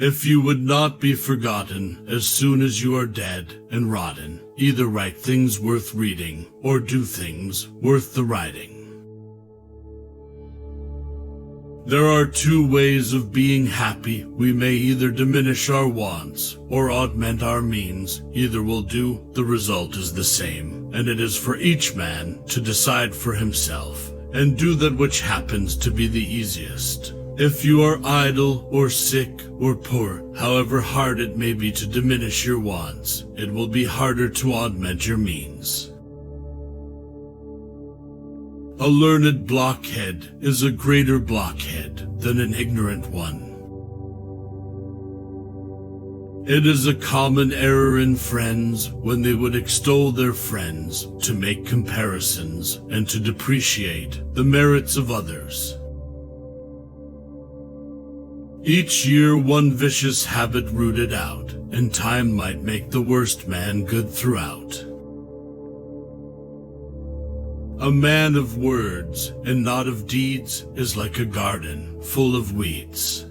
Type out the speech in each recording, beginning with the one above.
If you would not be forgotten as soon as you are dead and rotten, either write things worth reading or do things worth the writing. There are two ways of being happy. We may either diminish our wants or augment our means. Either will do. The result is the same, and it is for each man to decide for himself and do that which happens to be the easiest. If you are idle or sick or poor, however hard it may be to diminish your wants, it will be harder to augment your means. A learned blockhead is a greater blockhead than an ignorant one. It is a common error in friends when they would extol their friends to make comparisons and to depreciate the merits of others. Each year one vicious habit rooted out, and time might make the worst man good throughout. A man of words and not of deeds is like a garden full of weeds.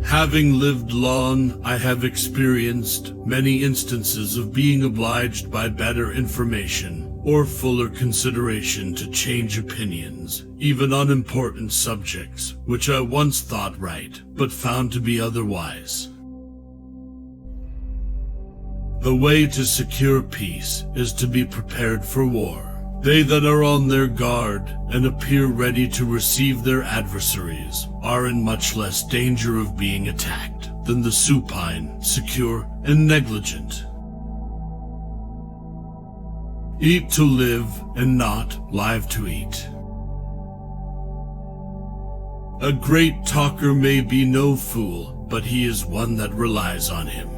Having lived long, I have experienced many instances of being obliged by better information or fuller consideration to change opinions, even on important subjects, which I once thought right, but found to be otherwise. The way to secure peace is to be prepared for war. They that are on their guard and appear ready to receive their adversaries are in much less danger of being attacked than the supine, secure, and negligent. Eat to live and not live to eat. A great talker may be no fool, but he is one that relies on him.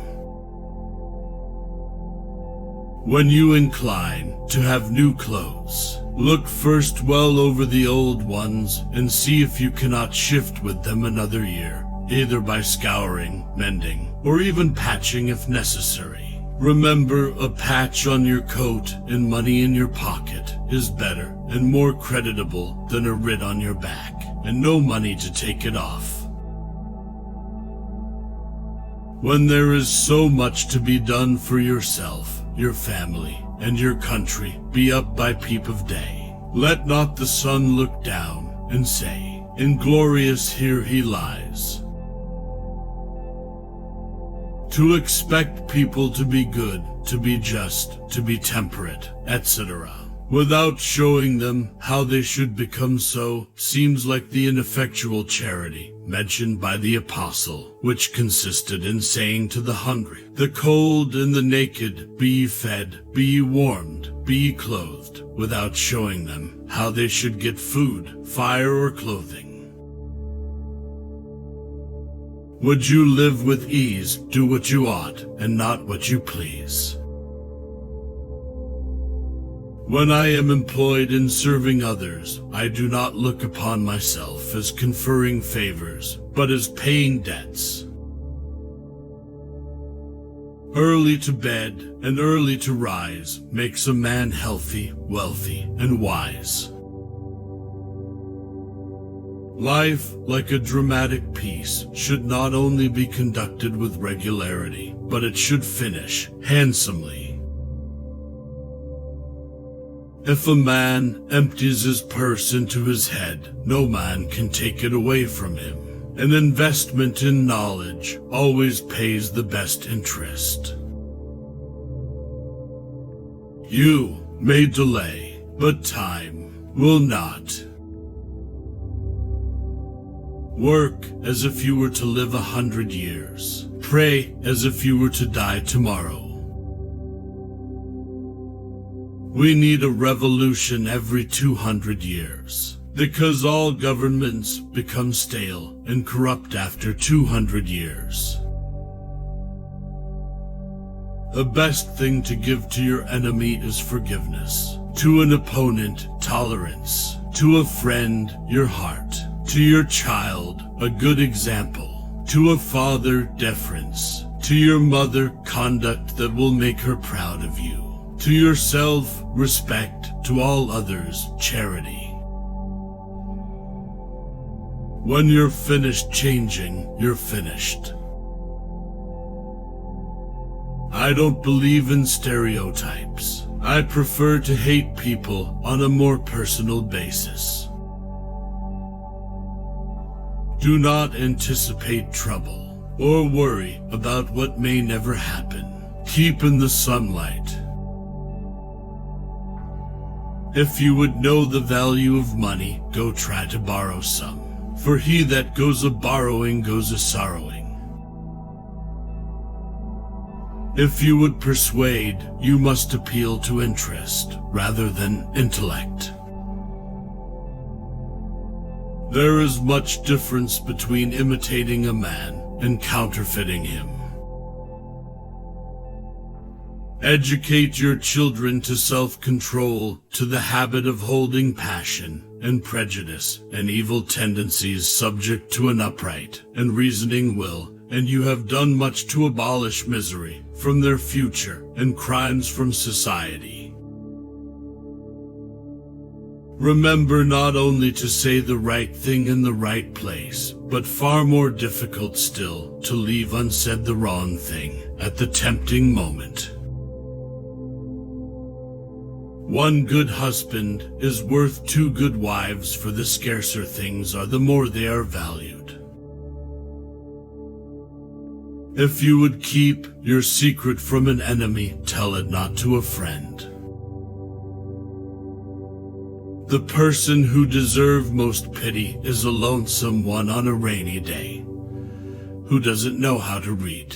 When you incline to have new clothes, look first well over the old ones and see if you cannot shift with them another year, either by scouring, mending, or even patching if necessary. Remember, a patch on your coat and money in your pocket is better and more creditable than a writ on your back and no money to take it off. When there is so much to be done for yourself, your family, and your country, be up by peep of day. Let not the sun look down and say, "Inglorious here he lies." To expect people to be good, to be just, to be temperate, etc., without showing them how they should become so, seems like the ineffectual charity mentioned by the apostle, which consisted in saying to the hungry, the cold and the naked, "Be ye fed, be ye warmed, be ye clothed," without showing them how they should get food, fire, or clothing. Would you live with ease, do what you ought, and not what you please. When I am employed in serving others, I do not look upon myself as conferring favors, but as paying debts. Early to bed and early to rise makes a man healthy, wealthy, and wise. Life, like a dramatic piece, should not only be conducted with regularity, but it should finish handsomely. If a man empties his purse into his head, no man can take it away from him. An investment in knowledge always pays the best interest. You may delay, but time will not. Work as if you were to live 100 years. Pray as if you were to die tomorrow. We need a revolution every 200 years, because all governments become stale and corrupt after 200 years. The best thing to give to your enemy is forgiveness, to an opponent, tolerance, to a friend, your heart, to your child, a good example, to a father, deference, to your mother, conduct that will make her proud of you. To yourself, respect, to all others, charity. When you're finished changing, you're finished. I don't believe in stereotypes. I prefer to hate people on a more personal basis. Do not anticipate trouble or worry about what may never happen. Keep in the sunlight. If you would know the value of money, go try to borrow some. For he that goes a-borrowing goes a-sorrowing. If you would persuade, you must appeal to interest rather than intellect. There is much difference between imitating a man and counterfeiting him. Educate your children to self-control, to the habit of holding passion and prejudice and evil tendencies subject to an upright and reasoning will, and you have done much to abolish misery from their future and crimes from society. Remember not only to say the right thing in the right place, but far more difficult still, to leave unsaid the wrong thing at the tempting moment. One good husband is worth 2 good wives, for the scarcer things are the more they are valued. If you would keep your secret from an enemy, tell it not to a friend. The person who deserves most pity is a lonesome one on a rainy day, who doesn't know how to read.